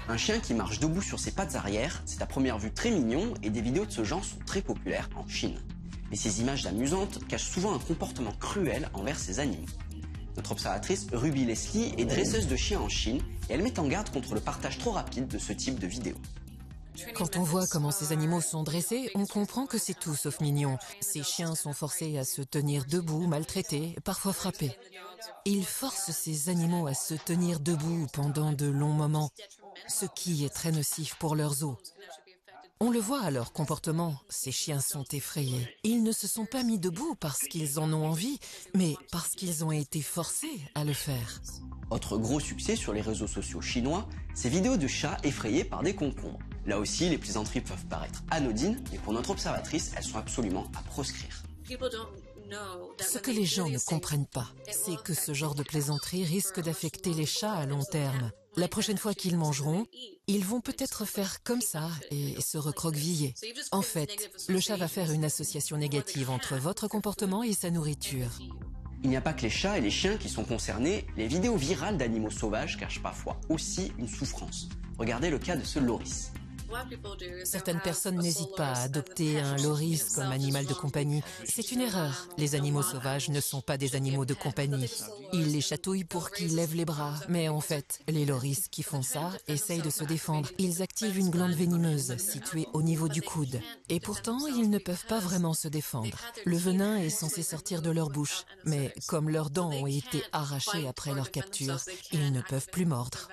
Un chien qui marche debout sur ses pattes arrière, c'est à première vue très mignon et des vidéos de ce genre sont très populaires en Chine. Mais ces images amusantes cachent souvent un comportement cruel envers ces animaux. Notre observatrice Ruby Leslie est dresseuse de chiens en Chine et elle met en garde contre le partage trop rapide de ce type de vidéos. Quand on voit comment ces animaux sont dressés, on comprend que c'est tout sauf mignon. Ces chiens sont forcés à se tenir debout, maltraités, parfois frappés. Ils forcent ces animaux à se tenir debout pendant de longs moments, ce qui est très nocif pour leurs os. On le voit à leur comportement, ces chiens sont effrayés. Ils ne se sont pas mis debout parce qu'ils en ont envie, mais parce qu'ils ont été forcés à le faire. Autre gros succès sur les réseaux sociaux chinois, ces vidéos de chats effrayés par des concombres. Là aussi, les plaisanteries peuvent paraître anodines, mais pour notre observatrice, elles sont absolument à proscrire. Ce que les gens ne comprennent pas, c'est que ce genre de plaisanterie risque d'affecter les chats à long terme. La prochaine fois qu'ils mangeront, ils vont peut-être faire comme ça et se recroqueviller. En fait, le chat va faire une association négative entre votre comportement et sa nourriture. Il n'y a pas que les chats et les chiens qui sont concernés, les vidéos virales d'animaux sauvages cachent parfois aussi une souffrance. Regardez le cas de ce loris. Certaines personnes n'hésitent pas à adopter un loris comme animal de compagnie. C'est une erreur. Les animaux sauvages ne sont pas des animaux de compagnie. Ils les chatouillent pour qu'ils lèvent les bras. Mais en fait, les loris qui font ça essayent de se défendre. Ils activent une glande venimeuse située au niveau du coude. Et pourtant, ils ne peuvent pas vraiment se défendre. Le venin est censé sortir de leur bouche. Mais comme leurs dents ont été arrachées après leur capture, ils ne peuvent plus mordre.